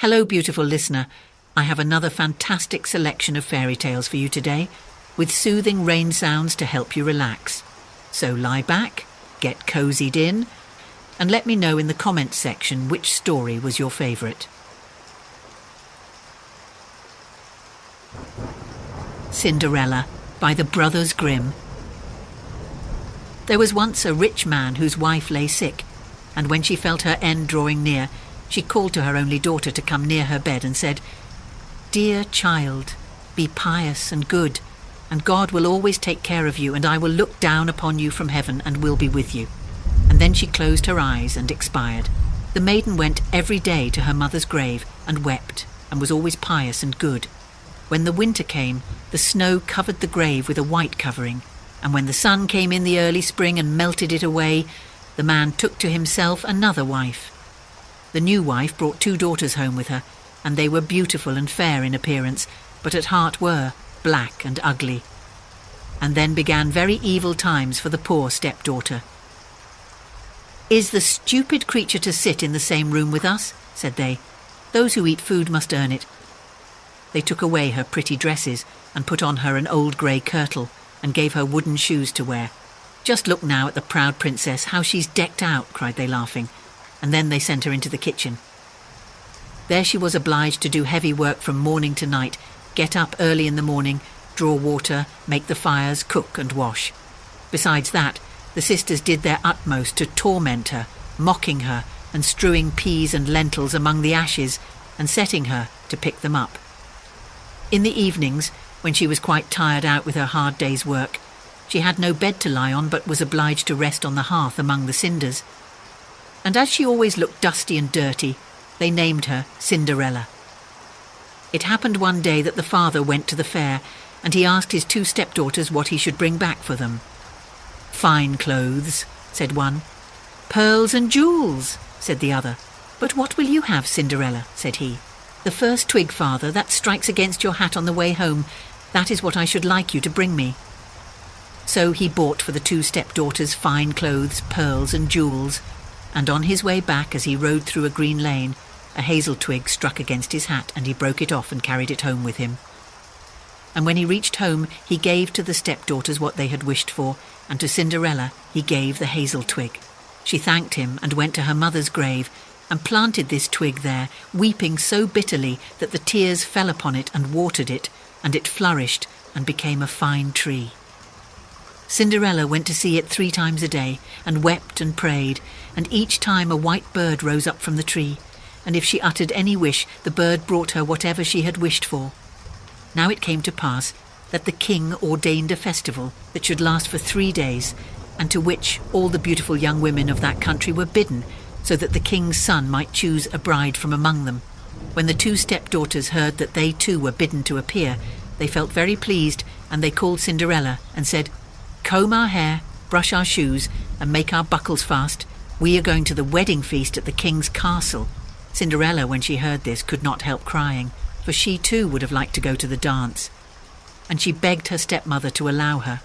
Hello, beautiful listener. I have another fantastic selection of fairy tales for you today, with soothing rain sounds to help you relax. So lie back, get cozied in, and let me know in the comments section which story was your favourite. Cinderella by the Brothers Grimm. There was once a rich man whose wife lay sick, and when she felt her end drawing near, she called to her only daughter to come near her bed and said, "Dear child, be pious and good, and God will always take care of you, and I will look down upon you from heaven and will be with you." And then she closed her eyes and expired. The maiden went every day to her mother's grave and wept, and was always pious and good. When the winter came, the snow covered the grave with a white covering, and when the sun came in the early spring and melted it away, the man took to himself another wife. The new wife brought 2 daughters home with her, and they were beautiful and fair in appearance, but at heart were black and ugly. And then began very evil times for the poor stepdaughter. "Is the stupid creature to sit in the same room with us?" said they. "Those who eat food must earn it." They took away her pretty dresses and put on her an old grey kirtle and gave her wooden shoes to wear. "Just look now at the proud princess, how she's decked out," cried they, laughing, and then they sent her into the kitchen. There she was obliged to do heavy work from morning to night, get up early in the morning, draw water, make the fires, cook and wash. Besides that, the sisters did their utmost to torment her, mocking her and strewing peas and lentils among the ashes and setting her to pick them up. In the evenings, when she was quite tired out with her hard day's work, she had no bed to lie on but was obliged to rest on the hearth among the cinders. And as she always looked dusty and dirty, they named her Cinderella. It happened one day that the father went to the fair, and he asked his 2 stepdaughters what he should bring back for them. "Fine clothes," said one. "Pearls and jewels," said the other. "But what will you have, Cinderella?" said he. "The first twig, father, that strikes against your hat on the way home, that is what I should like you to bring me." So he bought for the 2 stepdaughters fine clothes, pearls and jewels, and on his way back, as he rode through a green lane, a hazel twig struck against his hat, and he broke it off and carried it home with him. And when he reached home, he gave to the stepdaughters what they had wished for, and to Cinderella he gave the hazel twig. She thanked him and went to her mother's grave, and planted this twig there, weeping so bitterly that the tears fell upon it and watered it, and it flourished and became a fine tree. Cinderella went to see it 3 times a day, and wept and prayed, and each time a white bird rose up from the tree, and if she uttered any wish, the bird brought her whatever she had wished for. Now it came to pass that the king ordained a festival that should last for 3 days, and to which all the beautiful young women of that country were bidden, so that the king's son might choose a bride from among them. When the 2 stepdaughters heard that they too were bidden to appear, they felt very pleased, and they called Cinderella and said, "Comb our hair, brush our shoes, and make our buckles fast. We are going to the wedding feast at the king's castle." Cinderella, when she heard this, could not help crying, for she too would have liked to go to the dance. And she begged her stepmother to allow her.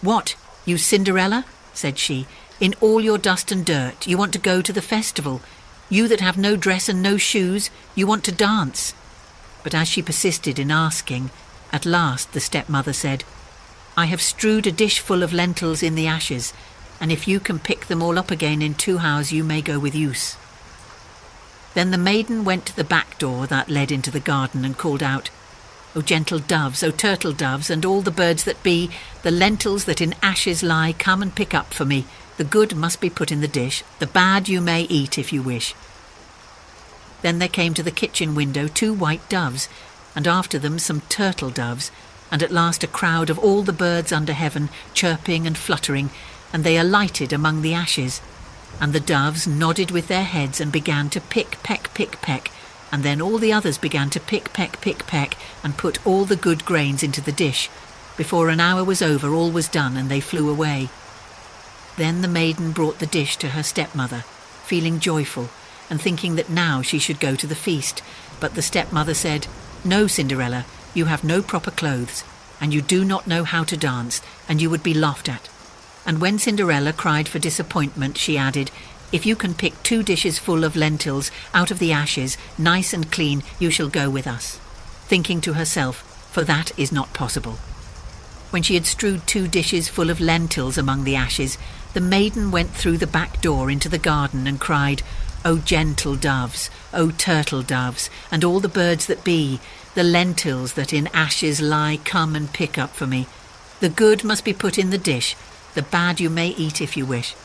"What, you Cinderella?" said she. "In all your dust and dirt, you want to go to the festival? You that have no dress and no shoes, you want to dance?" But as she persisted in asking, at last the stepmother said, "I have strewed a dish full of lentils in the ashes, and if you can pick them all up again in 2 hours, you may go with use." Then the maiden went to the back door that led into the garden and called out, "O gentle doves, O turtle doves, and all the birds that be, the lentils that in ashes lie, come and pick up for me. The good must be put in the dish, the bad you may eat if you wish." Then there came to the kitchen window 2 white doves, and after them some turtle doves, and at last a crowd of all the birds under heaven, chirping and fluttering, and they alighted among the ashes. And the doves nodded with their heads and began to pick, peck, pick, peck, and then all the others began to pick, peck, pick, peck, and put all the good grains into the dish. Before an hour was over, all was done, and they flew away. Then the maiden brought the dish to her stepmother, feeling joyful, and thinking that now she should go to the feast. But the stepmother said, "No, Cinderella, you have no proper clothes, and you do not know how to dance, and you would be laughed at." And when Cinderella cried for disappointment, she added, If you can pick 2 dishes full of lentils out of the ashes, nice and clean, you shall go with us. Thinking to herself, for that is not possible. When she had strewed 2 dishes full of lentils among the ashes, the maiden went through the back door into the garden and cried, O gentle doves, O turtle doves, and all the birds that be, the lentils that in ashes lie, come and pick up for me. The good must be put in the dish, the bad you may eat if you wish.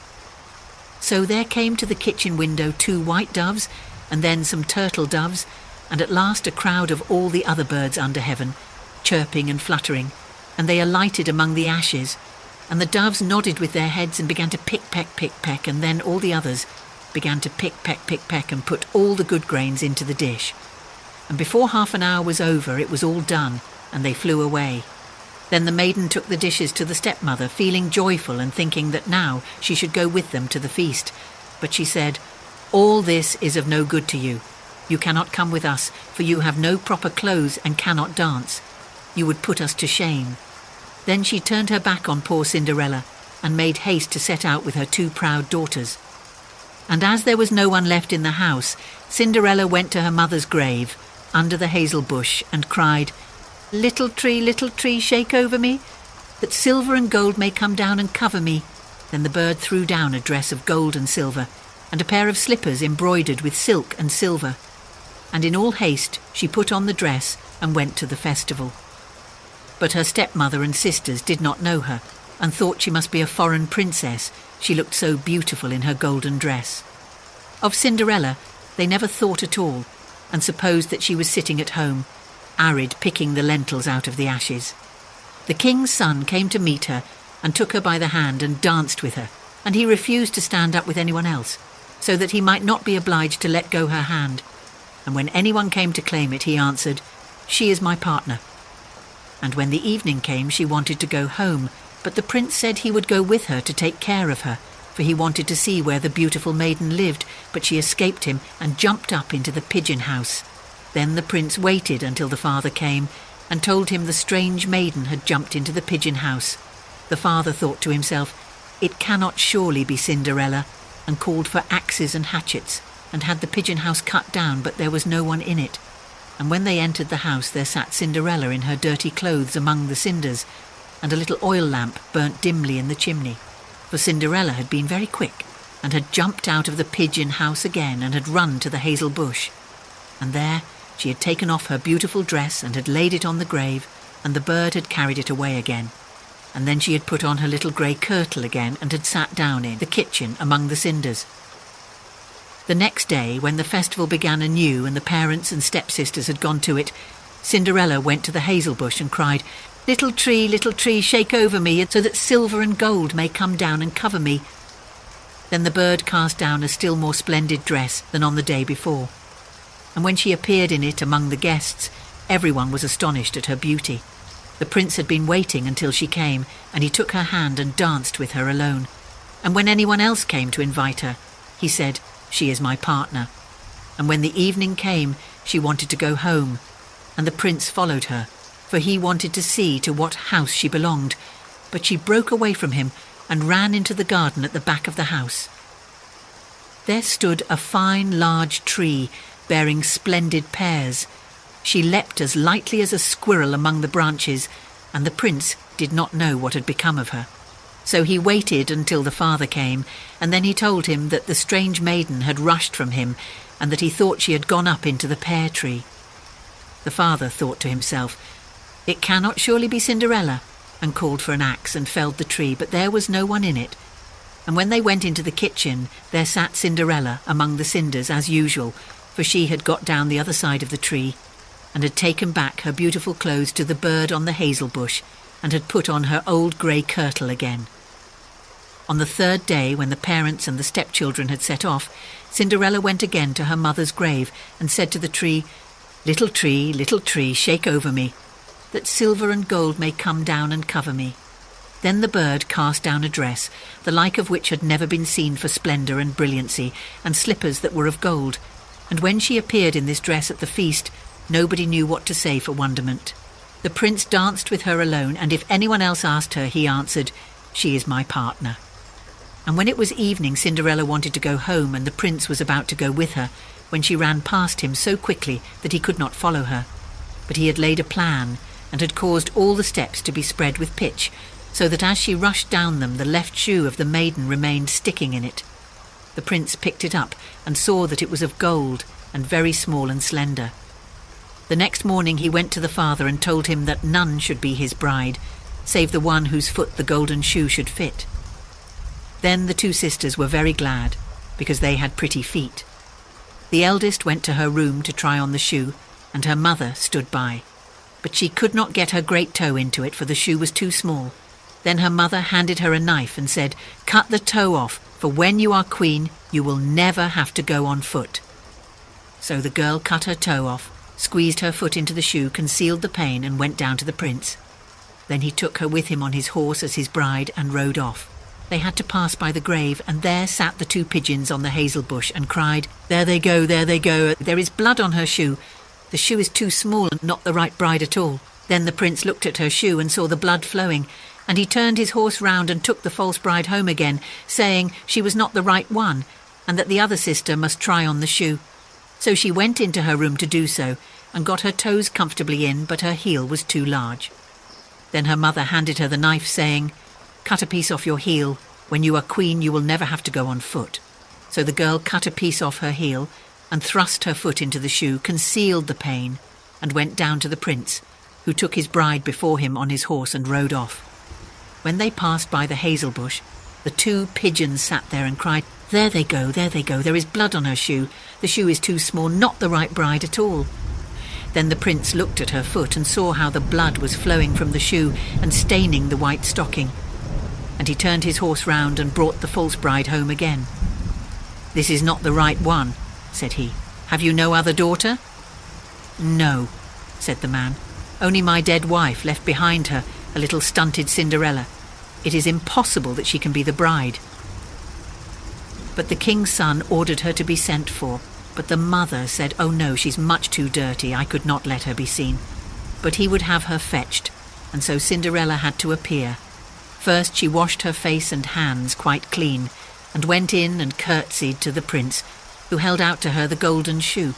So there came to the kitchen window 2 white doves, and then some turtle doves, and at last a crowd of all the other birds under heaven, chirping and fluttering, and they alighted among the ashes, and the doves nodded with their heads and began to pick, and then all the others began to pick, and put all the good grains into the dish. And before half an hour was over, it was all done, and they flew away. Then the maiden took the dishes to the stepmother, feeling joyful and thinking that now she should go with them to the feast. But she said, All this is of no good to you. You cannot come with us, for you have no proper clothes and cannot dance. You would put us to shame. Then she turned her back on poor Cinderella and made haste to set out with her 2 proud daughters. And as there was no one left in the house, Cinderella went to her mother's grave under the hazel bush and cried, little tree, shake over me, that silver and gold may come down and cover me. Then the bird threw down a dress of gold and silver, and a pair of slippers embroidered with silk and silver. And in all haste she put on the dress and went to the festival. But her stepmother and sisters did not know her, and thought she must be a foreign princess, she looked so beautiful in her golden dress. Of Cinderella they never thought at all, and supposed that she was sitting at home, arid, picking the lentils out of the ashes. The king's son came to meet her and took her by the hand and danced with her, and he refused to stand up with anyone else, so that he might not be obliged to let go her hand. And when anyone came to claim it, he answered, She is my partner. And when the evening came, she wanted to go home, but the prince said he would go with her to take care of her, for he wanted to see where the beautiful maiden lived, but she escaped him and jumped up into the pigeon house. Then the prince waited until the father came and told him the strange maiden had jumped into the pigeon house. The father thought to himself, It cannot surely be Cinderella, and called for axes and hatchets, and had the pigeon house cut down, but there was no one in it. And when they entered the house, there sat Cinderella in her dirty clothes among the cinders, and a little oil lamp burnt dimly in the chimney. For Cinderella had been very quick, and had jumped out of the pigeon house again, and had run to the hazel bush. And there she had taken off her beautiful dress and had laid it on the grave, and the bird had carried it away again. And then she had put on her little grey kirtle again and had sat down in the kitchen among the cinders. The next day, when the festival began anew and the parents and stepsisters had gone to it, Cinderella went to the hazel bush and cried, little tree, shake over me, so that silver and gold may come down and cover me. Then the bird cast down a still more splendid dress than on the day before. And when she appeared in it among the guests, everyone was astonished at her beauty. The prince had been waiting until she came, and he took her hand and danced with her alone. And when anyone else came to invite her, he said, She is my partner. And when the evening came, she wanted to go home, and the prince followed her, for he wanted to see to what house she belonged, but she broke away from him and ran into the garden at the back of the house. There stood a fine large tree, bearing splendid pears. She leapt as lightly as a squirrel among the branches, and the prince did not know what had become of her. So he waited until the father came, and then he told him that the strange maiden had rushed from him, and that he thought she had gone up into the pear tree. The father thought to himself, It cannot surely be Cinderella, and called for an axe and felled the tree, but there was no one in it. And when they went into the kitchen, there sat Cinderella among the cinders as usual, for she had got down the other side of the tree, and had taken back her beautiful clothes to the bird on the hazel bush, and had put on her old grey kirtle again. On the 3rd day, when the parents and the stepchildren had set off, Cinderella went again to her mother's grave and said to the tree, little tree, shake over me, that silver and gold may come down and cover me. Then the bird cast down a dress, the like of which had never been seen for splendour and brilliancy, and slippers that were of gold. And when she appeared in this dress at the feast, nobody knew what to say for wonderment. The prince danced with her alone, and if anyone else asked her, he answered, She is my partner. And when it was evening, Cinderella wanted to go home, and the prince was about to go with her, when she ran past him so quickly that he could not follow her. But he had laid a plan, and had caused all the steps to be spread with pitch, so that as she rushed down them, the left shoe of the maiden remained sticking in it. The prince picked it up, and saw that it was of gold, and very small and slender. The next morning he went to the father and told him that none should be his bride, save the one whose foot the golden shoe should fit. Then the two sisters were very glad, because they had pretty feet. The eldest went to her room to try on the shoe, and her mother stood by. But she could not get her great toe into it, for the shoe was too small. Then her mother handed her a knife and said, "Cut the toe off, for when you are queen, you will never have to go on foot." So the girl cut her toe off, squeezed her foot into the shoe, concealed the pain, and went down to the prince. Then he took her with him on his horse as his bride and rode off. They had to pass by the grave, and there sat the two pigeons on the hazel bush and cried, there they go, there is blood on her shoe. The shoe is too small and not the right bride at all." Then the prince looked at her shoe and saw the blood flowing, and he turned his horse round and took the false bride home again, saying she was not the right one, and that the other sister must try on the shoe. So she went into her room to do so, and got her toes comfortably in, but her heel was too large. Then her mother handed her the knife, saying, "Cut a piece off your heel. When you are queen, you will never have to go on foot." So the girl cut a piece off her heel, and thrust her foot into the shoe, concealed the pain, and went down to the prince, who took his bride before him on his horse and rode off. When they passed by the hazel bush, the two pigeons sat there and cried, there they go, there is blood on her shoe. The shoe is too small, not the right bride at all." Then the prince looked at her foot and saw how the blood was flowing from the shoe and staining the white stocking. And he turned his horse round and brought the false bride home again. "This is not the right one," said he. "Have you no other daughter?" "No," said the man. "Only my dead wife left behind her, a little stunted Cinderella. It is impossible that she can be the bride." But the king's son ordered her to be sent for. But the mother said, "Oh no, she's much too dirty. I could not let her be seen." But he would have her fetched, and so Cinderella had to appear. First she washed her face and hands quite clean, and went in and curtsied to the prince, who held out to her the golden shoe.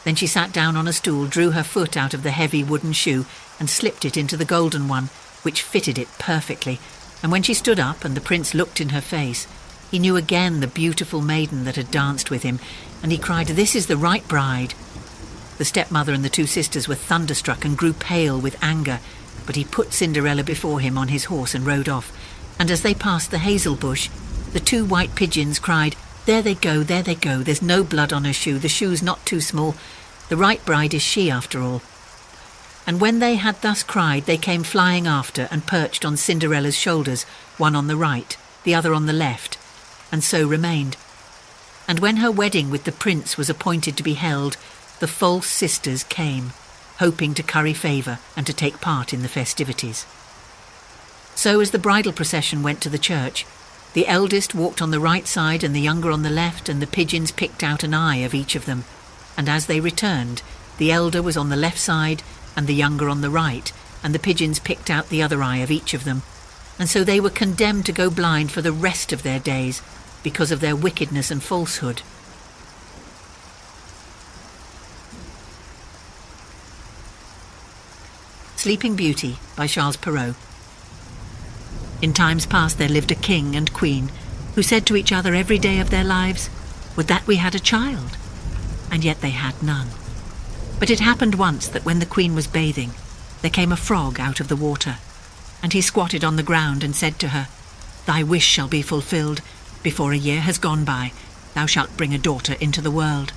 Then she sat down on a stool, drew her foot out of the heavy wooden shoe, and slipped it into the golden one, which fitted it perfectly. And when she stood up and the prince looked in her face, he knew again the beautiful maiden that had danced with him, and he cried, "This is the right bride." The stepmother and the two sisters were thunderstruck and grew pale with anger, but he put Cinderella before him on his horse and rode off. And as they passed the hazel bush, the two white pigeons cried, there they go, there's no blood on her shoe, the shoe's not too small, the right bride is she after all." And when they had thus cried, they came flying after and perched on Cinderella's shoulders, one on the right, the other on the left, and so remained. And when her wedding with the prince was appointed to be held, the false sisters came, hoping to curry favour and to take part in the festivities. So as the bridal procession went to the church, the eldest walked on the right side and the younger on the left, and the pigeons picked out an eye of each of them. And as they returned, the elder was on the left side and the younger on the right, and the pigeons picked out the other eye of each of them. And so they were condemned to go blind for the rest of their days, because of their wickedness and falsehood. Sleeping Beauty by Charles Perrault. In times past there lived a king and queen who said to each other every day of their lives, "Would that we had a child!" And yet they had none. But it happened once that when the queen was bathing, there came a frog out of the water, and he squatted on the ground and said to her, "Thy wish shall be fulfilled. Before a year has gone by, thou shalt bring a daughter into the world."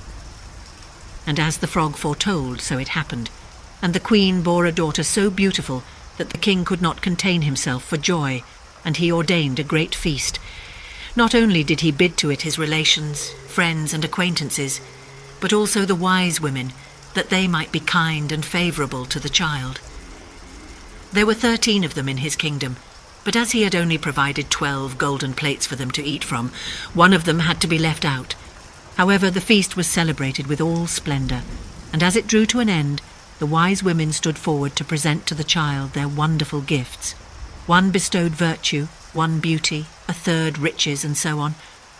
And as the frog foretold, so it happened, and the queen bore a daughter so beautiful that the king could not contain himself for joy, and he ordained a great feast. Not only did he bid to it his relations, friends and acquaintances, but also the wise women, that they might be kind and favourable to the child. There were 13 of them in his kingdom, but as he had only provided 12 golden plates for them to eat from, one of them had to be left out. However, the feast was celebrated with all splendour, and as it drew to an end, the wise women stood forward to present to the child their wonderful gifts. One bestowed virtue, one beauty, a third riches, and so on,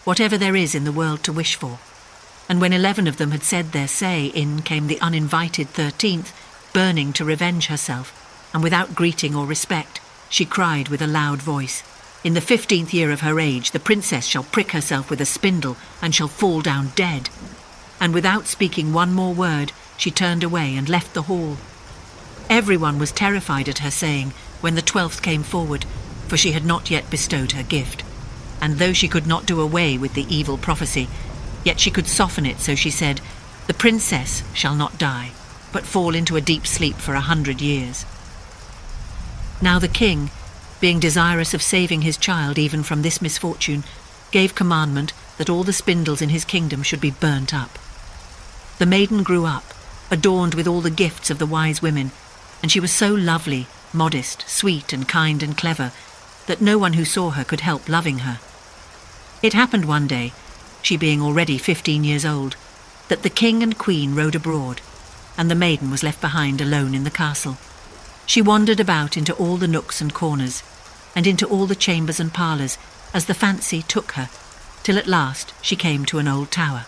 whatever there is in the world to wish for. And when 11 of them had said their say, in came the uninvited 13th, burning to revenge herself, and without greeting or respect, she cried with a loud voice, "In the 15th year of her age, the princess shall prick herself with a spindle, and shall fall down dead." And without speaking one more word, she turned away and left the hall. Everyone was terrified at her saying when the 12th came forward, for she had not yet bestowed her gift. And though she could not do away with the evil prophecy, yet she could soften it, so she said, "The princess shall not die, but fall into a deep sleep for 100 years." Now the king, being desirous of saving his child even from this misfortune, gave commandment that all the spindles in his kingdom should be burnt up. The maiden grew up, adorned with all the gifts of the wise women, and she was so lovely, modest, sweet and kind and clever, that no one who saw her could help loving her. It happened one day, she being already 15 years old, that the king and queen rode abroad, and the maiden was left behind alone in the castle. She wandered about into all the nooks and corners, and into all the chambers and parlours, as the fancy took her, till at last she came to an old tower.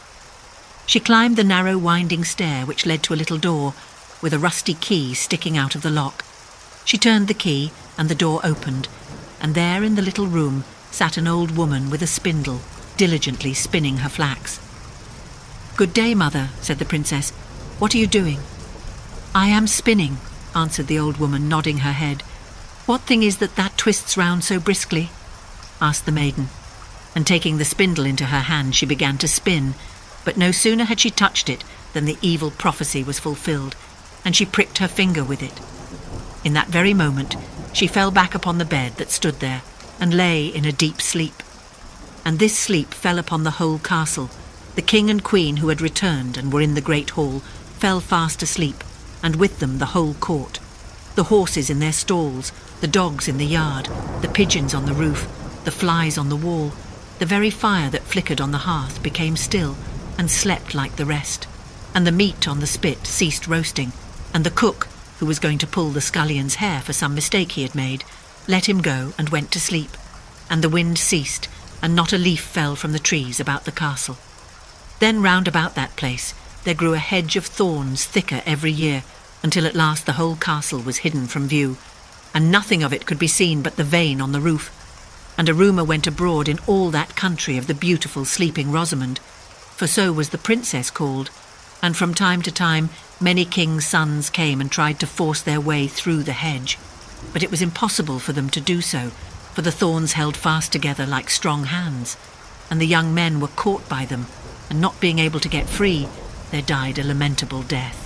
She climbed the narrow winding stair which led to a little door, with a rusty key sticking out of the lock. She turned the key, and the door opened, and there in the little room sat an old woman with a spindle, diligently spinning her flax. "Good day, mother," said the princess. "What are you doing?" "I am spinning," answered the old woman, nodding her head. "What thing is that twists round so briskly?" asked the maiden, and taking the spindle into her hand she began to spin, but no sooner had she touched it than the evil prophecy was fulfilled, and she pricked her finger with it. In that very moment she fell back upon the bed that stood there, and lay in a deep sleep. And this sleep fell upon the whole castle. The king and queen, who had returned and were in the great hall, fell fast asleep, and with them the whole court. The horses in their stalls, the dogs in the yard, the pigeons on the roof, the flies on the wall, the very fire that flickered on the hearth became still, and slept like the rest. And the meat on the spit ceased roasting, and the cook, who was going to pull the scullion's hair for some mistake he had made, let him go and went to sleep. And the wind ceased, and not a leaf fell from the trees about the castle. Then round about that place there grew a hedge of thorns, thicker every year, until at last the whole castle was hidden from view, and nothing of it could be seen but the vane on the roof. And a rumour went abroad in all that country of the beautiful sleeping Rosamond, for so was the princess called, and from time to time many kings' sons came and tried to force their way through the hedge, but it was impossible for them to do so, for the thorns held fast together like strong hands, and the young men were caught by them, and not being able to get free, there died a lamentable death.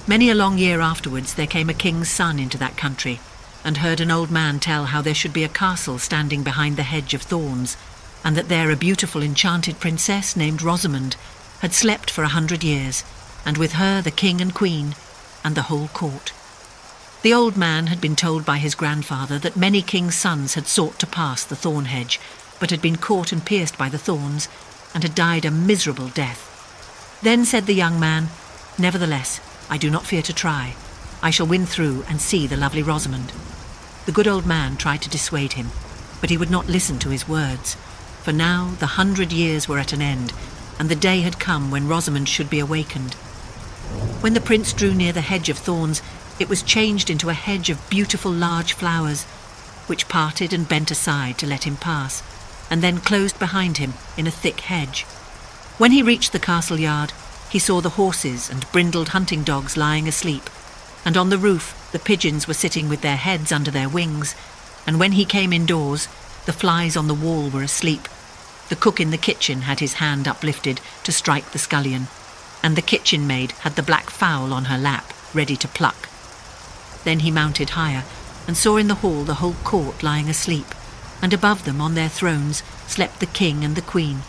Many a long year afterwards there came a king's son into that country, and heard an old man tell how there should be a castle standing behind the hedge of thorns, and that there a beautiful enchanted princess named Rosamond had slept for 100 years, and with her the king and queen, and the whole court. The old man had been told by his grandfather that many kings' sons had sought to pass the thorn hedge, but had been caught and pierced by the thorns, and had died a miserable death. Then said the young man, "Nevertheless, I do not fear to try. I shall win through and see the lovely Rosamond." The good old man tried to dissuade him, but he would not listen to his words, for now the 100 years were at an end, and the day had come when Rosamond should be awakened. When the prince drew near the hedge of thorns, it was changed into a hedge of beautiful large flowers, which parted and bent aside to let him pass, and then closed behind him in a thick hedge. When he reached the castle yard, he saw the horses and brindled hunting dogs lying asleep, and on the roof the pigeons were sitting with their heads under their wings, and when he came indoors, the flies on the wall were asleep. The cook in the kitchen had his hand uplifted to strike the scullion, and the kitchen maid had the black fowl on her lap, ready to pluck. Then he mounted higher, and saw in the hall the whole court lying asleep, and above them on their thrones slept the king and the queen.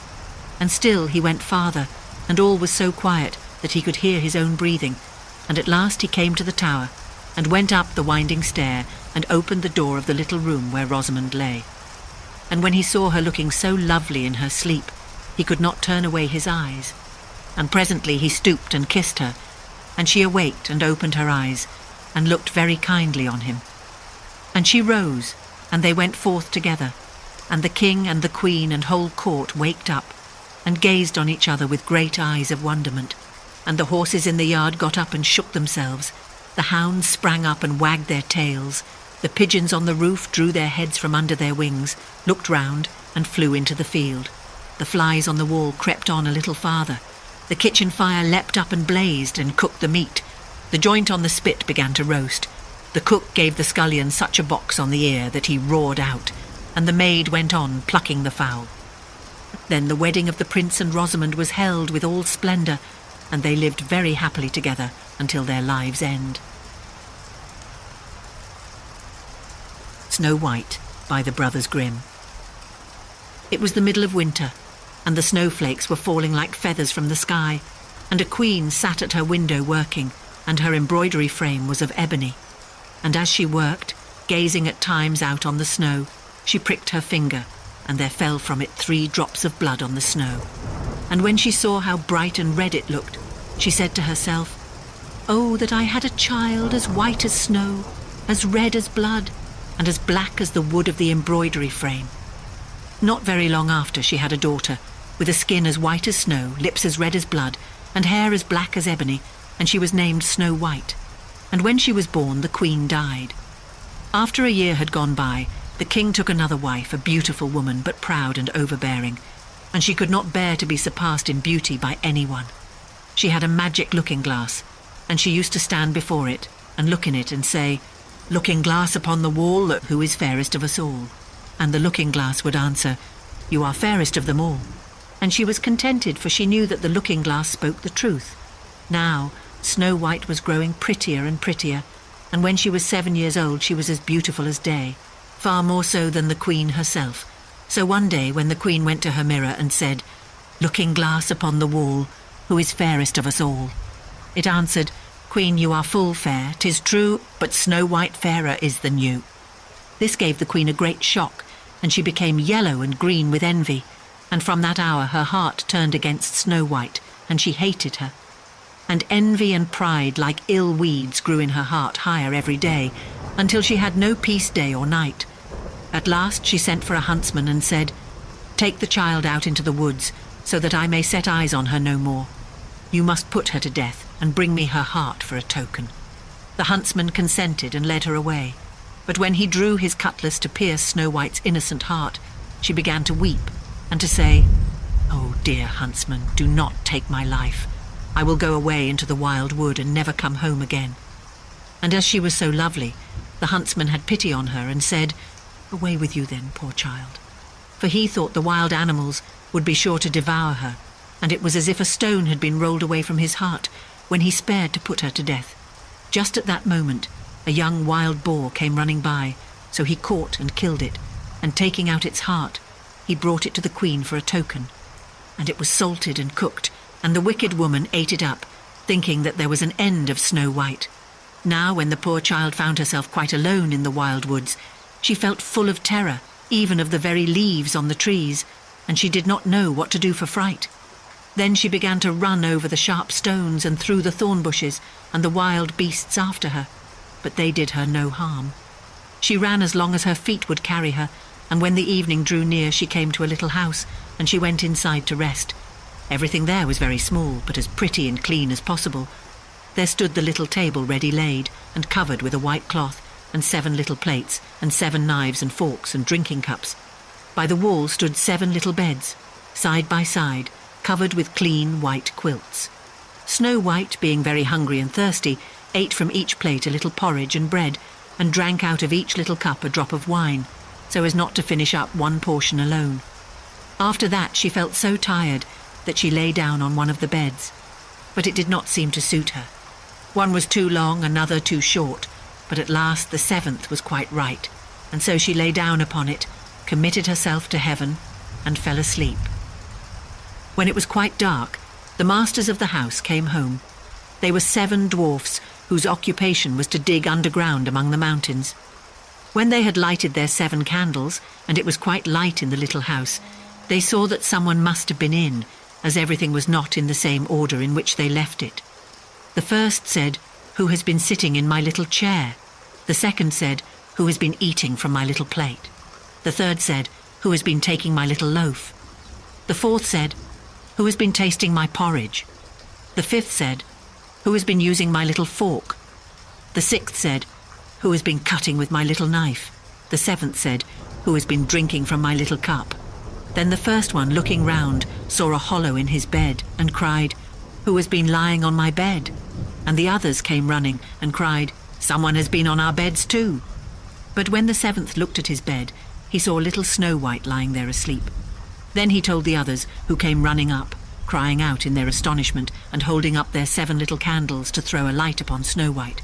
And still he went farther, and all was so quiet that he could hear his own breathing, and at last he came to the tower, and went up the winding stair, and opened the door of the little room where Rosamond lay. And when he saw her looking so lovely in her sleep, he could not turn away his eyes. And presently he stooped and kissed her, and she awaked and opened her eyes, and looked very kindly on him. And she rose, and they went forth together, and the king and the queen and whole court waked up and gazed on each other with great eyes of wonderment, and the horses in the yard got up and shook themselves, the hounds sprang up and wagged their tails, the pigeons on the roof drew their heads from under their wings, looked round and flew into the field. The flies on the wall crept on a little farther. The kitchen fire leapt up and blazed and cooked the meat. The joint on the spit began to roast. The cook gave the scullion such a box on the ear that he roared out, and the maid went on plucking the fowl. Then the wedding of the prince and Rosamond was held with all splendour, and they lived very happily together until their lives' end. Snow White by the Brothers Grimm. It was the middle of winter, and the snowflakes were falling like feathers from the sky, and a queen sat at her window working, and her embroidery frame was of ebony. And as she worked, gazing at times out on the snow, she pricked her finger, and there fell from it 3 drops of blood on the snow. And when she saw how bright and red it looked, she said to herself, "Oh, that I had a child as white as snow, as red as blood, and as black as the wood of the embroidery frame." Not very long after, she had a daughter, with a skin as white as snow, lips as red as blood, and hair as black as ebony, and she was named Snow White. And when she was born, the queen died. After a year had gone by, the king took another wife, a beautiful woman, but proud and overbearing, and she could not bear to be surpassed in beauty by anyone. She had a magic looking-glass, and she used to stand before it and look in it and say, "Looking-glass upon the wall, who is fairest of us all?" And the looking-glass would answer, "You are fairest of them all." And she was contented, for she knew that the looking-glass spoke the truth. Now, Snow White was growing prettier and prettier, and when she was 7 years old she was as beautiful as day, far more so than the queen herself. So one day when the queen went to her mirror and said, "Looking-glass upon the wall, who is fairest of us all?" it answered, "Queen, you are full fair, 'tis true, but Snow White fairer is than you." This gave the queen a great shock, and she became yellow and green with envy, and from that hour her heart turned against Snow White, and she hated her. And envy and pride, like ill weeds, grew in her heart higher every day, until she had no peace day or night. At last she sent for a huntsman and said, "Take the child out into the woods, so that I may set eyes on her no more. You must put her to death, and bring me her heart for a token." The huntsman consented and led her away, but when he drew his cutlass to pierce Snow White's innocent heart, she began to weep and to say, "Oh, dear huntsman, do not take my life. I will go away into the wild wood and never come home again." And as she was so lovely, the huntsman had pity on her and said, "Away with you then, poor child." For he thought the wild animals would be sure to devour her, and it was as if a stone had been rolled away from his heart when he spared to put her to death. Just at that moment, a young wild boar came running by, so he caught and killed it, and taking out its heart, he brought it to the queen for a token. And it was salted and cooked, and the wicked woman ate it up, thinking that there was an end of Snow White. Now, when the poor child found herself quite alone in the wild woods, she felt full of terror, even of the very leaves on the trees, and she did not know what to do for fright. Then she began to run over the sharp stones and through the thorn bushes, and the wild beasts after her, but they did her no harm. She ran as long as her feet would carry her, and when the evening drew near she came to a little house, and she went inside to rest. Everything there was very small, but as pretty and clean as possible. There stood the little table ready laid, and covered with a white cloth, and 7 little plates, and 7 knives and forks and drinking cups. By the wall stood 7 little beds, side by side, covered with clean white quilts. Snow White, being very hungry and thirsty, ate from each plate a little porridge and bread, and drank out of each little cup a drop of wine, so as not to finish up one portion alone. After that she felt so tired that she lay down on one of the beds, but it did not seem to suit her. One was too long, another too short, but at last the 7th was quite right, and so she lay down upon it, committed herself to heaven, and fell asleep. When it was quite dark, the masters of the house came home. They were 7 dwarfs whose occupation was to dig underground among the mountains. When they had lighted their 7 candles, and it was quite light in the little house, they saw that someone must have been in, as everything was not in the same order in which they left it. The first said, "Who has been sitting in my little chair?" The second said, "Who has been eating from my little plate?" The third said, "Who has been taking my little loaf?" The fourth said, "Who has been tasting my porridge?" The fifth said, "Who has been using my little fork?" The sixth said, "Who has been cutting with my little knife?" The seventh said, "Who has been drinking from my little cup?" Then the first one, looking round, saw a hollow in his bed and cried, "Who has been lying on my bed?" And the others came running and cried, "Someone has been on our beds too." But when the seventh looked at his bed, he saw little Snow White lying there asleep. Then he told the others, who came running up, crying out in their astonishment and holding up their 7 little candles to throw a light upon Snow White.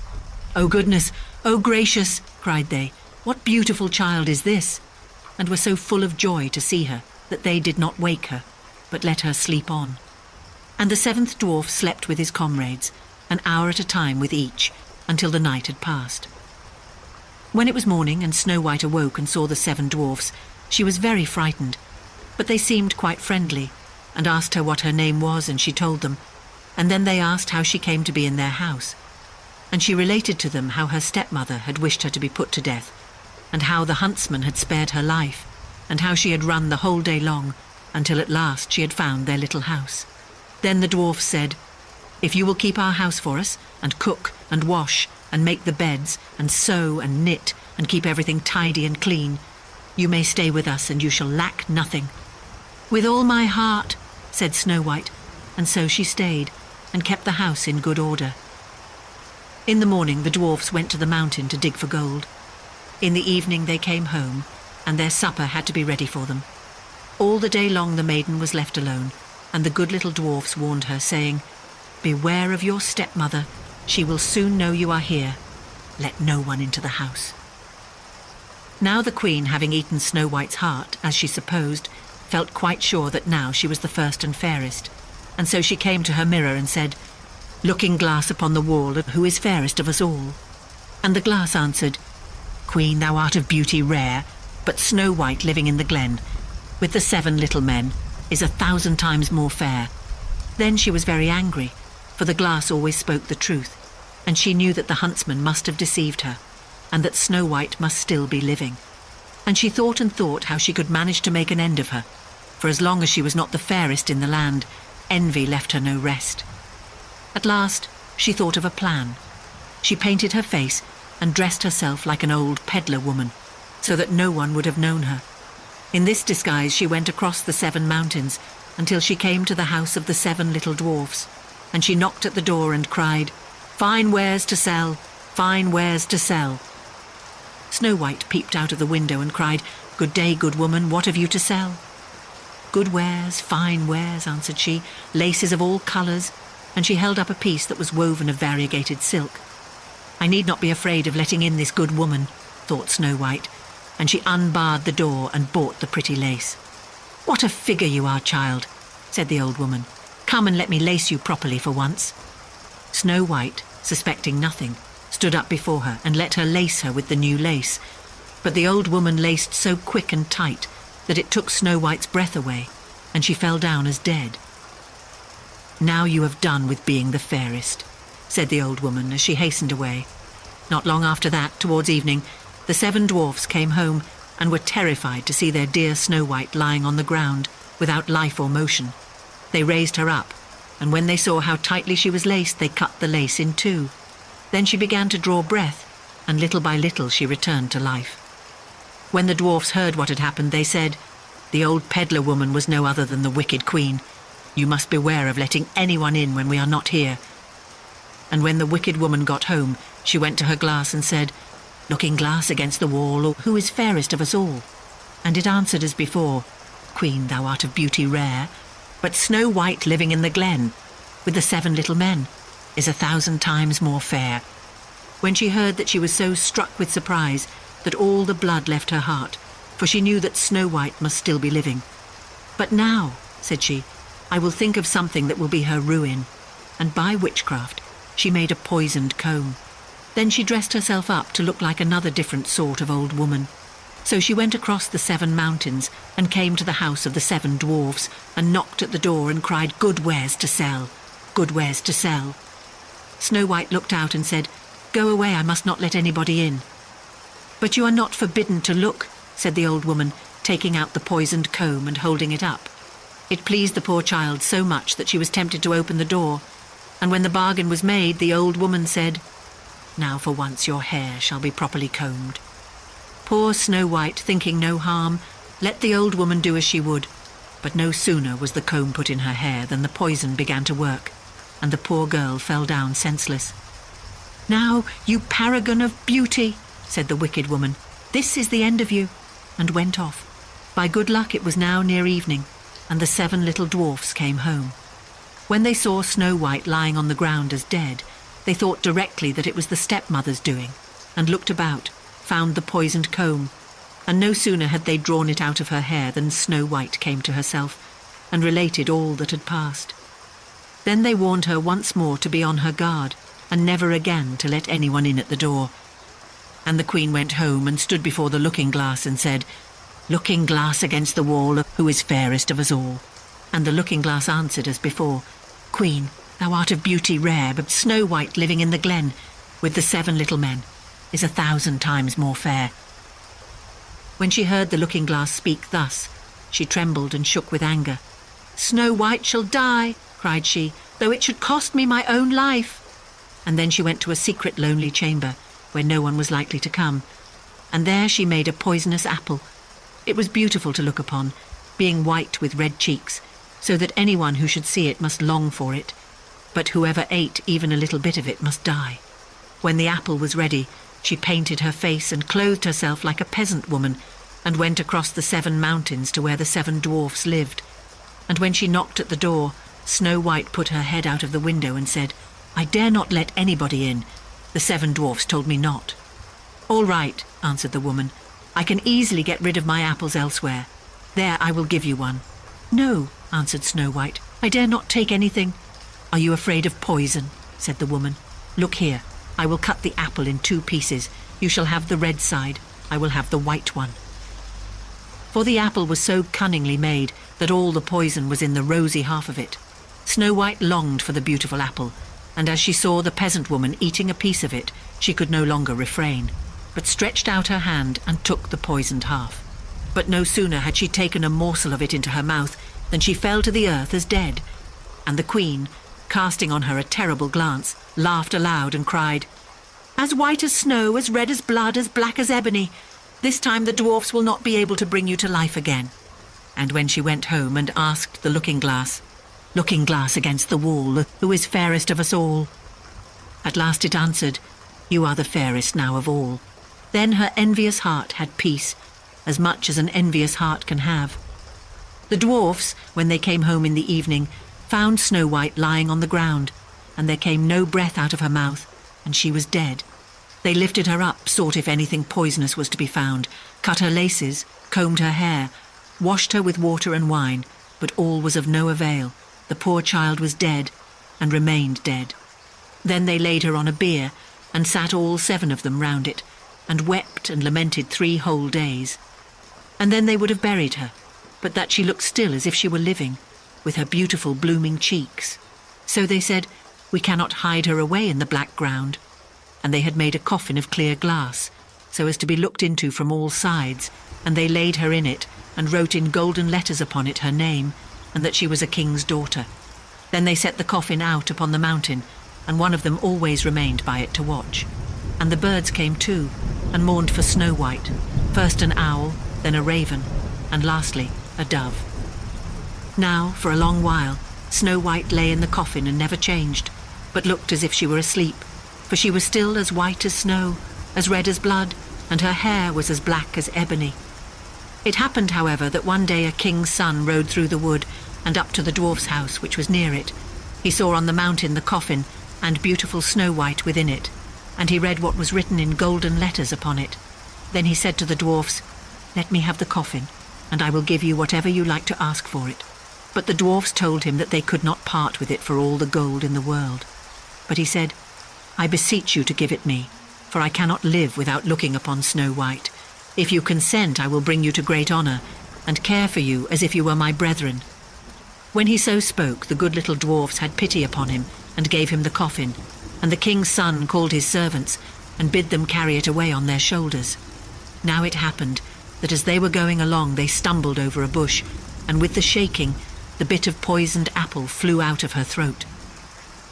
"Oh goodness, oh gracious," cried they, "what beautiful child is this?" and were so full of joy to see her that they did not wake her, but let her sleep on. And the 7th dwarf slept with his comrades, an hour at a time with each, until the night had passed. When it was morning and Snow White awoke and saw the 7 dwarfs, she was very frightened, but they seemed quite friendly, and asked her what her name was, and she told them, and then they asked how she came to be in their house. And she related to them how her stepmother had wished her to be put to death, and how the huntsman had spared her life, and how she had run the whole day long, until at last she had found their little house. Then the dwarfs said, "If you will keep our house for us, and cook and wash and make the beds and sew and knit and keep everything tidy and clean, you may stay with us and you shall lack nothing." "With all my heart," said Snow White, and so she stayed and kept the house in good order. In the morning the dwarfs went to the mountain to dig for gold. In the evening they came home, and their supper had to be ready for them. All the day long the maiden was left alone, and the good little dwarfs warned her, saying, "Beware of your stepmother, she will soon know you are here. Let no one into the house." Now the queen, having eaten Snow White's heart, as she supposed, felt quite sure that now she was the first and fairest, and so she came to her mirror and said, "Looking glass upon the wall, who is fairest of us all?" And the glass answered, "Queen, thou art of beauty rare, but Snow White living in the glen, with the 7 little men, is 1,000 times more fair." Then she was very angry, for the glass always spoke the truth, and she knew that the huntsman must have deceived her, and that Snow White must still be living. And she thought and thought how she could manage to make an end of her, for as long as she was not the fairest in the land, envy left her no rest. At last she thought of a plan. She painted her face and dressed herself like an old peddler woman, so that no one would have known her. In this disguise she went across the 7 mountains until she came to the house of the 7 little dwarfs, and she knocked at the door and cried, "Fine wares to sell, fine wares to sell." Snow White peeped out of the window and cried, "Good day, good woman, what have you to sell?" "Good wares, fine wares," answered she, "laces of all colours," and she held up a piece that was woven of variegated silk. "I need not be afraid of letting in this good woman," thought Snow White, and she unbarred the door and bought the pretty lace. "What a figure you are, child," said the old woman. "Come and let me lace you properly for once." Snow White, suspecting nothing, stood up before her and let her lace her with the new lace, but the old woman laced so quick and tight that it took Snow White's breath away, and she fell down as dead. "Now you have done with being the fairest," said the old woman as she hastened away. Not long after that, towards evening, the 7 dwarfs came home and were terrified to see their dear Snow White lying on the ground without life or motion. They raised her up, and when they saw how tightly she was laced, they cut the lace in 2. Then she began to draw breath, and little by little she returned to life. When the dwarfs heard what had happened, they said, "The old peddler woman was no other than the wicked queen. You must beware of letting anyone in when we are not here." And when the wicked woman got home, she went to her glass and said, "Looking glass against the wall, who is fairest of us all?" And it answered as before, "Queen, thou art of beauty rare, but Snow White living in the glen, with the 7 little men, is 1,000 times more fair." When she heard that, she was so struck with surprise that all the blood left her heart, for she knew that Snow White must still be living. "But now," said she, "I will think of something that will be her ruin." And by witchcraft she made a poisoned comb. Then she dressed herself up to look like another different sort of old woman. So she went across the 7 mountains and came to the house of the 7 dwarfs and knocked at the door and cried, "Good wares to sell, good wares to sell." Snow White looked out and said, "Go away, I must not let anybody in." "But you are not forbidden to look," said the old woman. taking out the poisoned comb and holding it up. It pleased the poor child so much that she was tempted to open the door, and when the bargain was made, the old woman said, "Now for once your hair shall be properly combed." Poor Snow White, thinking no harm, let the old woman do as she would, but no sooner was the comb put in her hair than the poison began to work, and the poor girl fell down senseless. "Now, you paragon of beauty," said the wicked woman, "this is the end of you," and went off. By good luck it was now near evening, and the 7 little dwarfs came home. When they saw Snow White lying on the ground as dead, they thought directly that it was the stepmother's doing, and looked about, found the poisoned comb, and no sooner had they drawn it out of her hair than Snow White came to herself, and related all that had passed. Then they warned her once more to be on her guard, and never again to let anyone in at the door. And the Queen went home and stood before the looking-glass and said, "Looking glass against the wall, who is fairest of us all?" And the looking-glass answered as before, "Queen, thou art of beauty rare, but Snow White living in the glen, with the 7 little men, is 1,000 times more fair." When she heard the looking-glass speak thus, she trembled and shook with anger. "Snow White shall die," cried she, "though it should cost me my own life." And then she went to a secret lonely chamber, where no one was likely to come, and there she made a poisonous apple. It was beautiful to look upon, being white with red cheeks, so that anyone who should see it must long for it, but whoever ate even a little bit of it must die. When the apple was ready, she painted her face and clothed herself like a peasant woman, and went across the 7 mountains to where the 7 dwarfs lived. And when she knocked at the door, Snow White put her head out of the window and said, "I dare not let anybody in. The 7 dwarfs told me not." "All right," answered the woman. "I can easily get rid of my apples elsewhere. There, I will give you one." "No," answered Snow White, "I dare not take anything." "Are you afraid of poison?" said the woman. "Look here, I will cut the apple in 2 pieces. You shall have the red side, I will have the white one." For the apple was so cunningly made that all the poison was in the rosy half of it. Snow White longed for the beautiful apple, and as she saw the peasant woman eating a piece of it, she could no longer refrain, but stretched out her hand and took the poisoned half. But no sooner had she taken a morsel of it into her mouth than she fell to the earth as dead, and the Queen, casting on her a terrible glance, laughed aloud and cried, "As white as snow, as red as blood, as black as ebony, this time the dwarfs will not be able to bring you to life again." And when she went home and asked the looking-glass, "Looking glass against the wall, who is fairest of us all?" At last it answered, "You are the fairest now of all." Then her envious heart had peace, as much as an envious heart can have. The dwarfs, when they came home in the evening, found Snow White lying on the ground, and there came no breath out of her mouth, and she was dead. They lifted her up, sought if anything poisonous was to be found, cut her laces, combed her hair, washed her with water and wine, but all was of no avail. The poor child was dead, and remained dead. Then they laid her on a bier, and sat all 7 of them round it, and wept and lamented 3 whole days. And then they would have buried her, but that she looked still as if she were living, with her beautiful blooming cheeks. So they said, "We cannot hide her away in the black ground." And they had made a coffin of clear glass, so as to be looked into from all sides, and they laid her in it, and wrote in golden letters upon it her name, and that she was a king's daughter. Then they set the coffin out upon the mountain, and one of them always remained by it to watch. And the birds came too, and mourned for Snow White, first an owl, then a raven, and lastly a dove. Now, for a long while, Snow White lay in the coffin and never changed, but looked as if she were asleep, for she was still as white as snow, as red as blood, and her hair was as black as ebony. It happened, however, that one day a king's son rode through the wood and up to the dwarf's house, which was near it. He saw on the mountain the coffin, and beautiful Snow White within it, and he read what was written in golden letters upon it. Then he said to the dwarfs, "Let me have the coffin, and I will give you whatever you like to ask for it." But the dwarfs told him that they could not part with it for all the gold in the world. But he said, "I beseech you to give it me, for I cannot live without looking upon Snow White. If you consent, I will bring you to great honour, and care for you as if you were my brethren." When he so spoke, the good little dwarfs had pity upon him, and gave him the coffin, and the king's son called his servants, and bid them carry it away on their shoulders. Now it happened that as they were going along they stumbled over a bush, and with the shaking, the bit of poisoned apple flew out of her throat.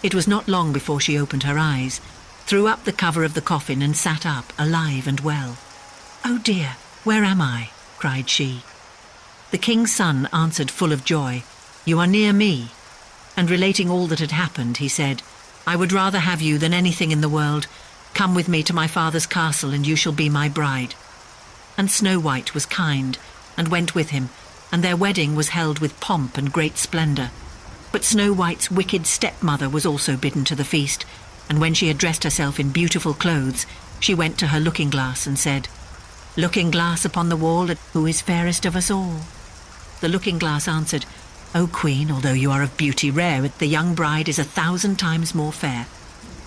It was not long before she opened her eyes, threw up the cover of the coffin and sat up, alive and well. "Oh dear, where am I?" cried she. The king's son answered full of joy, "You are near me." And relating all that had happened, he said, "I would rather have you than anything in the world. Come with me to my father's castle and you shall be my bride." And Snow White was kind and went with him, and their wedding was held with pomp and great splendour. But Snow White's wicked stepmother was also bidden to the feast, and when she had dressed herself in beautiful clothes, she went to her looking-glass and said, "Looking-glass upon the wall, who is fairest of us all?" The looking-glass answered, "O Queen, although you are of beauty rare, the young bride is 1,000 times more fair."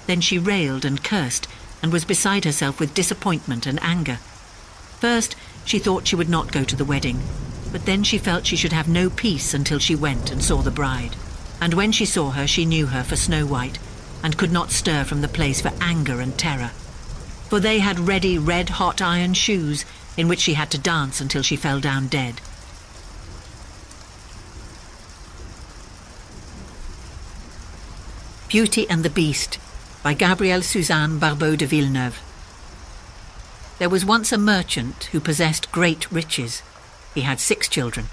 Then she railed and cursed, and was beside herself with disappointment and anger. First, she thought she would not go to the wedding, but then she felt she should have no peace until she went and saw the bride. And when she saw her, she knew her for Snow White, and could not stir from the place for anger and terror. For they had ready red-hot iron shoes, in which she had to dance until she fell down dead. Beauty and the Beast by Gabrielle Suzanne Barbeau de Villeneuve. There was once a merchant who possessed great riches. He had 6 children,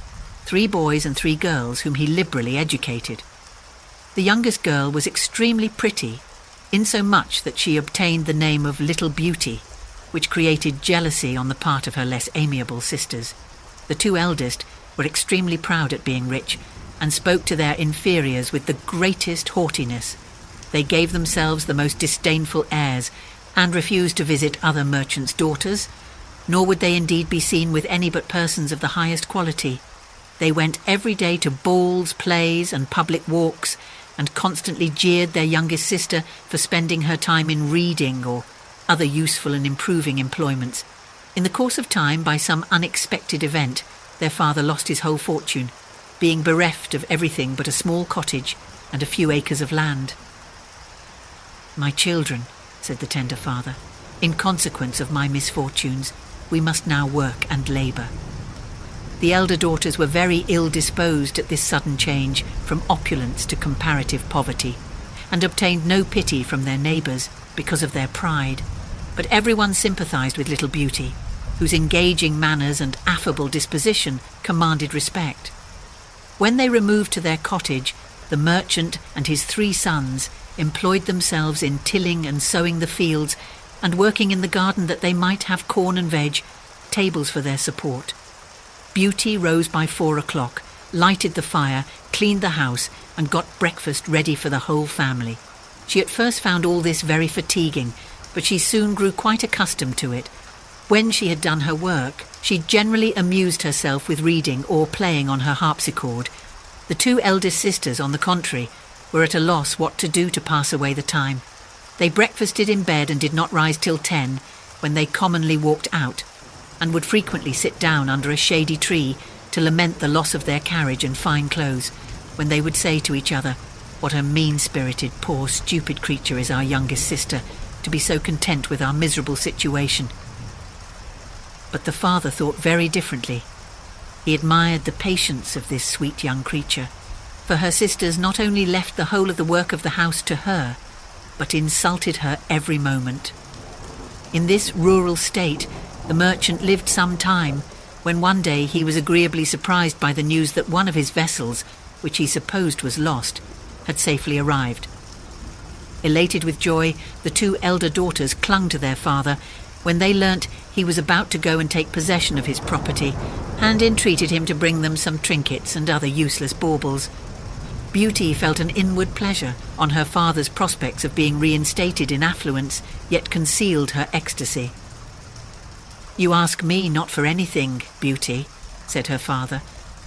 3 boys and 3 girls whom he liberally educated. The youngest girl was extremely pretty, insomuch that she obtained the name of Little Beauty, which created jealousy on the part of her less amiable sisters. The 2 eldest were extremely proud at being rich, and spoke to their inferiors with the greatest haughtiness. They gave themselves the most disdainful airs, and refused to visit other merchants' daughters, nor would they indeed be seen with any but persons of the highest quality. They went every day to balls, plays, and public walks, and constantly jeered their youngest sister for spending her time in reading or other useful and improving employments. In the course of time, by some unexpected event, their father lost his whole fortune, being bereft of everything but a small cottage and a few acres of land. "My children," said the tender father, "in consequence of my misfortunes, we must now work and labour." The elder daughters were very ill-disposed at this sudden change from opulence to comparative poverty, and obtained no pity from their neighbours because of their pride. But everyone sympathised with Little Beauty, whose engaging manners and affable disposition commanded respect. When they removed to their cottage, the merchant and his 3 sons employed themselves in tilling and sowing the fields and working in the garden that they might have corn and veg, tables for their support. Beauty rose by 4 o'clock, lighted the fire, cleaned the house, and got breakfast ready for the whole family. She at first found all this very fatiguing, but she soon grew quite accustomed to it. When she had done her work, she generally amused herself with reading or playing on her harpsichord. The 2 eldest sisters, on the contrary, were at a loss what to do to pass away the time. They breakfasted in bed and did not rise till 10, when they commonly walked out, and would frequently sit down under a shady tree to lament the loss of their carriage and fine clothes, when they would say to each other, "What a mean-spirited, poor, stupid creature is our youngest sister, to be so content with our miserable situation." But the father thought very differently. He admired the patience of this sweet young creature, for her sisters not only left the whole of the work of the house to her, but insulted her every moment. In this rural state, the merchant lived some time, when one day he was agreeably surprised by the news that one of his vessels, which he supposed was lost, had safely arrived. Elated with joy, the 2 elder daughters clung to their father when they learnt he was about to go and take possession of his property, and entreated him to bring them some trinkets and other useless baubles. Beauty felt an inward pleasure on her father's prospects of being reinstated in affluence, yet concealed her ecstasy. "You ask me not for anything, Beauty," said her father.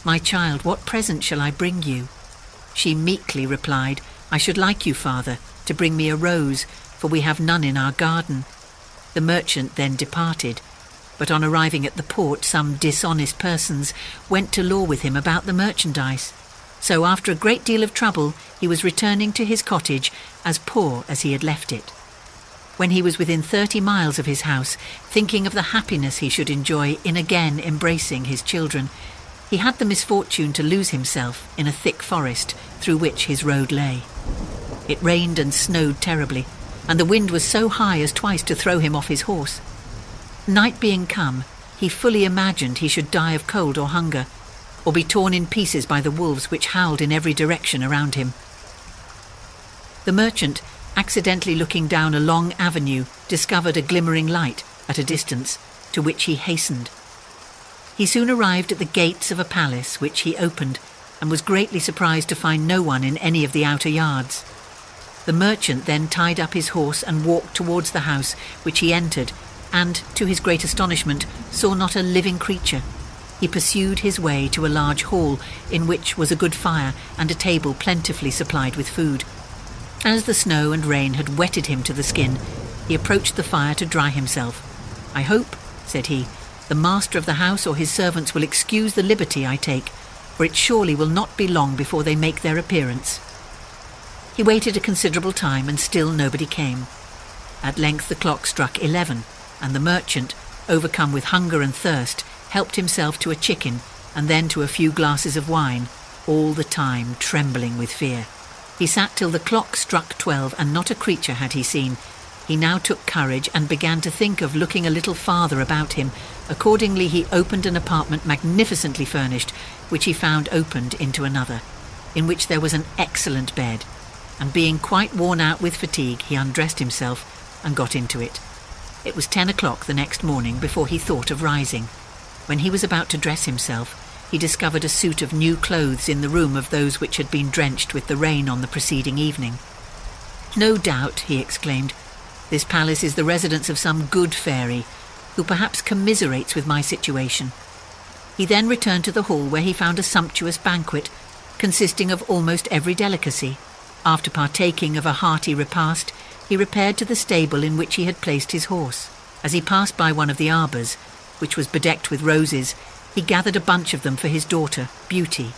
"My child, what present shall I bring you?" She meekly replied, "I should like you, father, to bring me a rose, for we have none in our garden." The merchant then departed, but on arriving at the port, some dishonest persons went to law with him about the merchandise. So after a great deal of trouble, he was returning to his cottage as poor as he had left it. when he was within 30 miles of his house, thinking of the happiness he should enjoy in again embracing his children, he had the misfortune to lose himself in a thick forest through which his road lay. It rained and snowed terribly, and the wind was so high as twice to throw him off his horse. Night being come, he fully imagined he should die of cold or hunger, or be torn in pieces by the wolves which howled in every direction around him. The merchant, accidentally looking down a long avenue, discovered a glimmering light at a distance, to which he hastened. He soon arrived at the gates of a palace, which he opened, and was greatly surprised to find no one in any of the outer yards. The merchant then tied up his horse and walked towards the house, which he entered, and, to his great astonishment, saw not a living creature. He pursued his way to a large hall, in which was a good fire and a table plentifully supplied with food. As the snow and rain had wetted him to the skin, he approached the fire to dry himself. "I hope," said he, "the master of the house or his servants will excuse the liberty I take, for it surely will not be long before they make their appearance." He waited a considerable time, and still nobody came. At length the clock struck 11, and the merchant, overcome with hunger and thirst, helped himself to a chicken and then to a few glasses of wine, all the time trembling with fear. He sat till the clock struck 12, and not a creature had he seen. He now took courage and began to think of looking a little farther about him. Accordingly he opened an apartment magnificently furnished, which he found opened into another, in which there was an excellent bed, and being quite worn out with fatigue, he undressed himself and got into it. It was 10 o'clock the next morning before he thought of rising. When he was about to dress himself, he discovered a suit of new clothes in the room of those which had been drenched with the rain on the preceding evening. "No doubt," he exclaimed, "this palace is the residence of some good fairy, who perhaps commiserates with my situation." He then returned to the hall, where he found a sumptuous banquet, consisting of almost every delicacy. After partaking of a hearty repast, he repaired to the stable in which he had placed his horse. As he passed by one of the arbours, which was bedecked with roses, he gathered a bunch of them for his daughter, Beauty.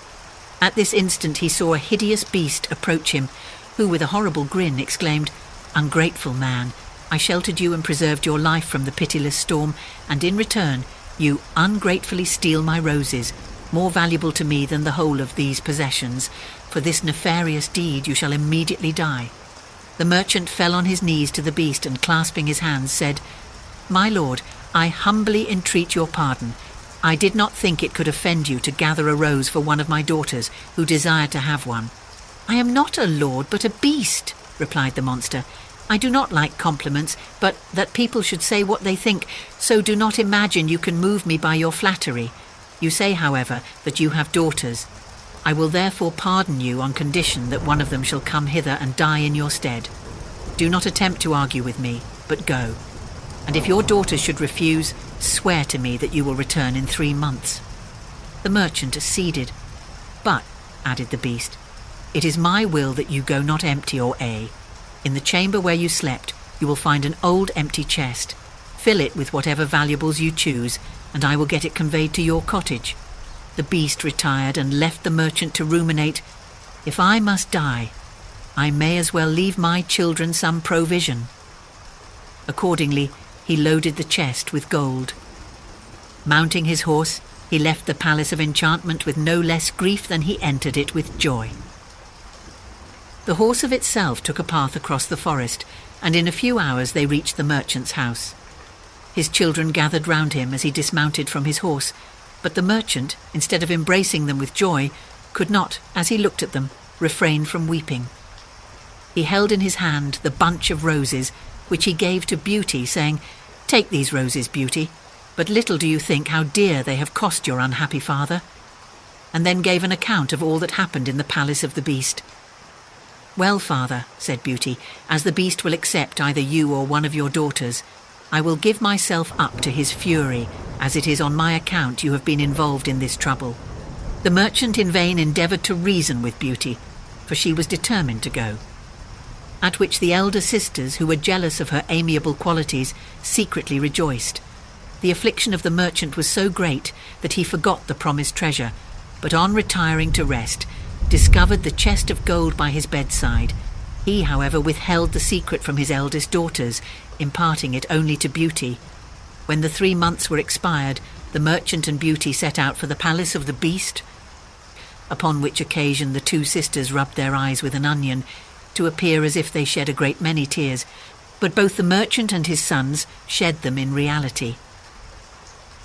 At this instant he saw a hideous beast approach him, who, with a horrible grin, exclaimed, "Ungrateful man, I sheltered you and preserved your life from the pitiless storm, and in return you ungratefully steal my roses, more valuable to me than the whole of these possessions. For this nefarious deed you shall immediately die." The merchant fell on his knees to the beast, and clasping his hands said, "My lord, I humbly entreat your pardon. I did not think it could offend you to gather a rose for one of my daughters who desired to have one." "I am not a lord, but a beast," replied the monster. "I do not like compliments, but that people should say what they think, so do not imagine you can move me by your flattery. You say, however, that you have daughters. I will therefore pardon you on condition that one of them shall come hither and die in your stead. Do not attempt to argue with me, but go. And if your daughters should refuse, swear to me that you will return in 3 months." The merchant acceded. "But," added the beast, "it is my will that you go not empty or a. In the chamber where you slept, you will find an old empty chest. Fill it with whatever valuables you choose, and I will get it conveyed to your cottage." The beast retired and left the merchant to ruminate, "If I must die, I may as well leave my children some provision." Accordingly, he loaded the chest with gold. Mounting his horse, he left the palace of enchantment with no less grief than he entered it with joy. The horse of itself took a path across the forest, and in a few hours they reached the merchant's house. His children gathered round him as he dismounted from his horse, but the merchant, instead of embracing them with joy, could not, as he looked at them, refrain from weeping. He held in his hand the bunch of roses, which he gave to Beauty, saying, "Take these roses, Beauty, but little do you think how dear they have cost your unhappy father," and then gave an account of all that happened in the palace of the beast. "Well, father," said Beauty, "as the beast will accept either you or one of your daughters, I will give myself up to his fury, as it is on my account you have been involved in this trouble." The merchant in vain endeavoured to reason with Beauty, for she was determined to go. At which the elder sisters, who were jealous of her amiable qualities, secretly rejoiced. The affliction of the merchant was so great that he forgot the promised treasure, but on retiring to rest, discovered the chest of gold by his bedside. He, however, withheld the secret from his eldest daughters, imparting it only to Beauty. When the 3 months were expired, the merchant and Beauty set out for the palace of the Beast, upon which occasion the 2 sisters rubbed their eyes with an onion, to appear as if they shed a great many tears, but both the merchant and his sons shed them in reality.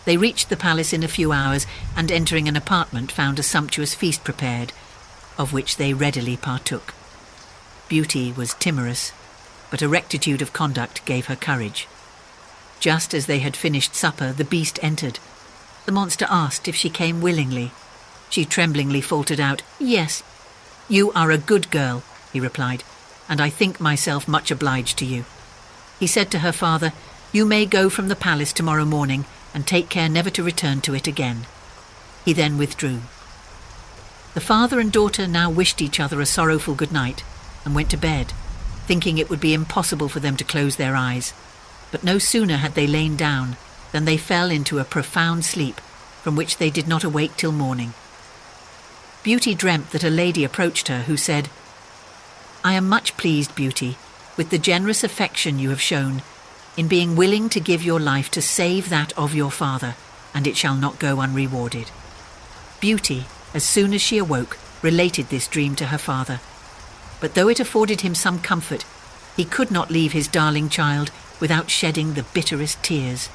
They reached the palace in a few hours, and entering an apartment found a sumptuous feast prepared, of which they readily partook. Beauty was timorous, but a rectitude of conduct gave her courage. Just as they had finished supper, the Beast entered. The monster asked if she came willingly. She tremblingly faltered out, "Yes." "You are a good girl," he replied, "and I think myself much obliged to you." He said to her father, "You may go from the palace tomorrow morning, and take care never to return to it again." He then withdrew. The father and daughter now wished each other a sorrowful good night, and went to bed, thinking it would be impossible for them to close their eyes. But no sooner had they lain down than they fell into a profound sleep, from which they did not awake till morning. Beauty dreamt that a lady approached her, who said, "I am much pleased, Beauty, with the generous affection you have shown, in being willing to give your life to save that of your father, and it shall not go unrewarded." Beauty, as soon as she awoke, related this dream to her father. But though it afforded him some comfort, he could not leave his darling child without shedding the bitterest tears.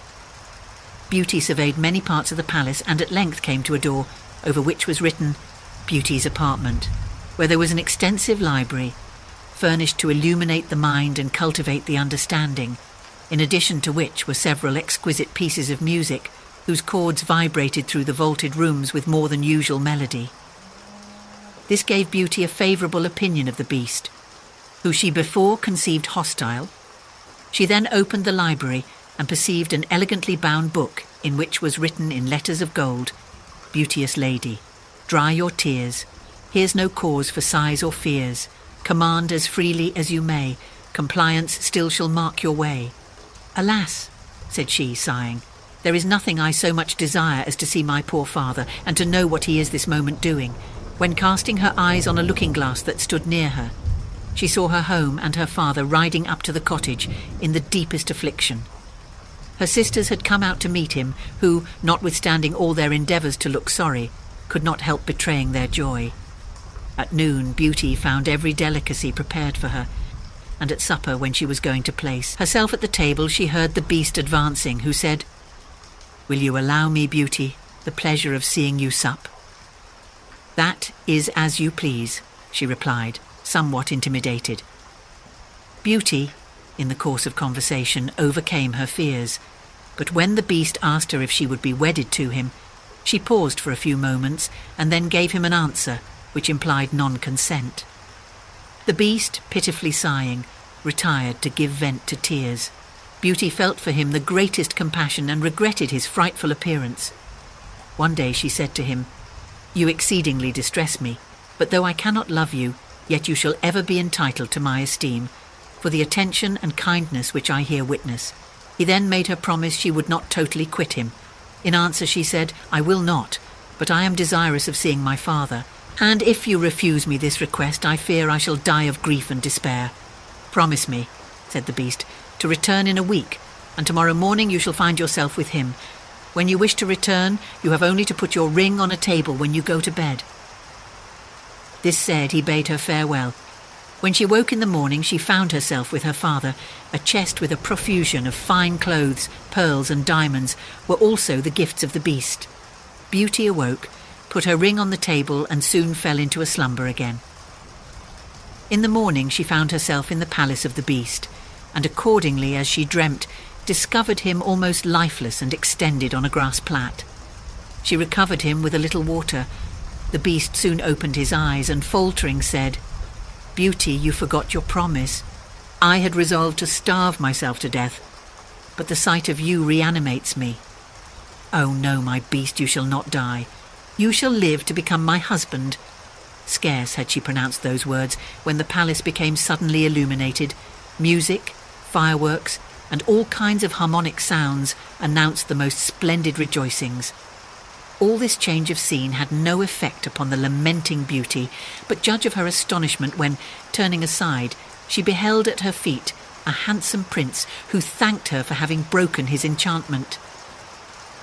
Beauty surveyed many parts of the palace, and at length came to a door, over which was written, "Beauty's apartment," where there was an extensive library, furnished to illuminate the mind and cultivate the understanding, in addition to which were several exquisite pieces of music, whose chords vibrated through the vaulted rooms with more than usual melody. This gave Beauty a favourable opinion of the Beast, who she before conceived hostile. She then opened the library and perceived an elegantly bound book in which was written in letters of gold, "Beauteous lady, dry your tears. Here's no cause for sighs or fears. Command as freely as you may. Compliance still shall mark your way." "Alas," said she, sighing, "there is nothing I so much desire as to see my poor father, and to know what he is this moment doing." When casting her eyes on a looking-glass that stood near her, she saw her home and her father riding up to the cottage in the deepest affliction. Her sisters had come out to meet him, who, notwithstanding all their endeavours to look sorry, could not help betraying their joy. At noon, Beauty found every delicacy prepared for her, and at supper, when she was going to place herself at the table, she heard the Beast advancing, who said, "Will you allow me, Beauty, the pleasure of seeing you sup?" "That is as you please," she replied, somewhat intimidated. Beauty, in the course of conversation, overcame her fears, but when the Beast asked her if she would be wedded to him, she paused for a few moments and then gave him an answer which implied non-consent. The Beast, pitifully sighing, retired to give vent to tears. Beauty felt for him the greatest compassion and regretted his frightful appearance. One day she said to him, "You exceedingly distress me, but though I cannot love you, yet you shall ever be entitled to my esteem, for the attention and kindness which I here witness." He then made her promise she would not totally quit him. In answer she said, "I will not, but I am desirous of seeing my father, and if you refuse me this request, I fear I shall die of grief and despair." "Promise me," said the Beast, "to return in a week, and tomorrow morning you shall find yourself with him. When you wish to return, you have only to put your ring on a table when you go to bed." This said, he bade her farewell. When she woke in the morning, she found herself with her father. A chest with a profusion of fine clothes, pearls and diamonds were also the gifts of the Beast. Beauty awoke, put her ring on the table, and soon fell into a slumber again. In the morning she found herself in the palace of the Beast, and accordingly, as she dreamt, discovered him almost lifeless and extended on a grass plat. She recovered him with a little water. The Beast soon opened his eyes and, faltering, said, "Beauty, you forgot your promise. I had resolved to starve myself to death, but the sight of you reanimates me. Oh no, my Beast, you shall not die. You shall live to become my husband." Scarce had she pronounced those words when the palace became suddenly illuminated. Music, fireworks, and all kinds of harmonic sounds announced the most splendid rejoicings. All this change of scene had no effect upon the lamenting Beauty, but judge of her astonishment when, turning aside, she beheld at her feet a handsome prince who thanked her for having broken his enchantment.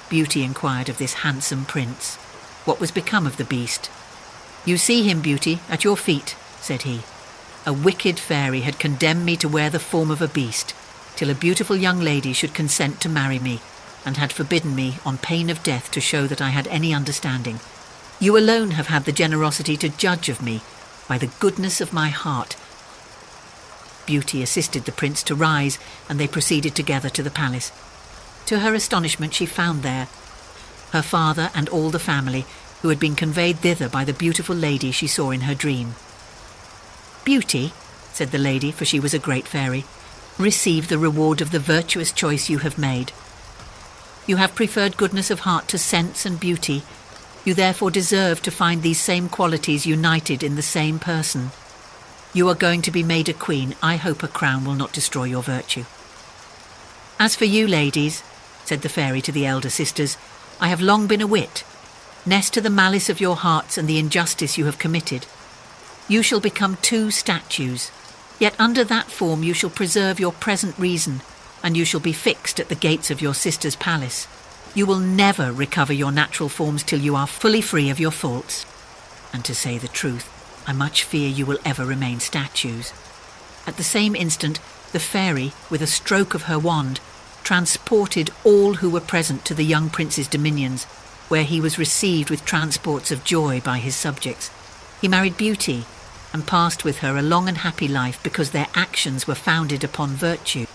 Beauty inquired of this handsome prince what was become of the beast. "You see him, Beauty, at your feet," said he. "A wicked fairy had condemned me to wear the form of a beast, till a beautiful young lady should consent to marry me, and had forbidden me on pain of death to show that I had any understanding. You alone have had the generosity to judge of me by the goodness of my heart." Beauty assisted the prince to rise, and they proceeded together to the palace. To her astonishment, she found there her father and all the family, who had been conveyed thither by the beautiful lady she saw in her dream. "Beauty," said the lady, for she was a great fairy, "receive the reward of the virtuous choice you have made. You have preferred goodness of heart to sense and beauty. You therefore deserve to find these same qualities united in the same person. You are going to be made a queen. I hope a crown will not destroy your virtue. As for you, ladies," said the fairy to the elder sisters, "I have long been a wit. Nest to the malice of your hearts and the injustice you have committed. You shall become 2 statues, yet under that form you shall preserve your present reason, and you shall be fixed at the gates of your sister's palace. You will never recover your natural forms till you are fully free of your faults. And to say the truth, I much fear you will ever remain statues." At the same instant, the fairy, with a stroke of her wand, transported all who were present to the young prince's dominions, where he was received with transports of joy by his subjects. He married Beauty, and passed with her a long and happy life because their actions were founded upon virtue.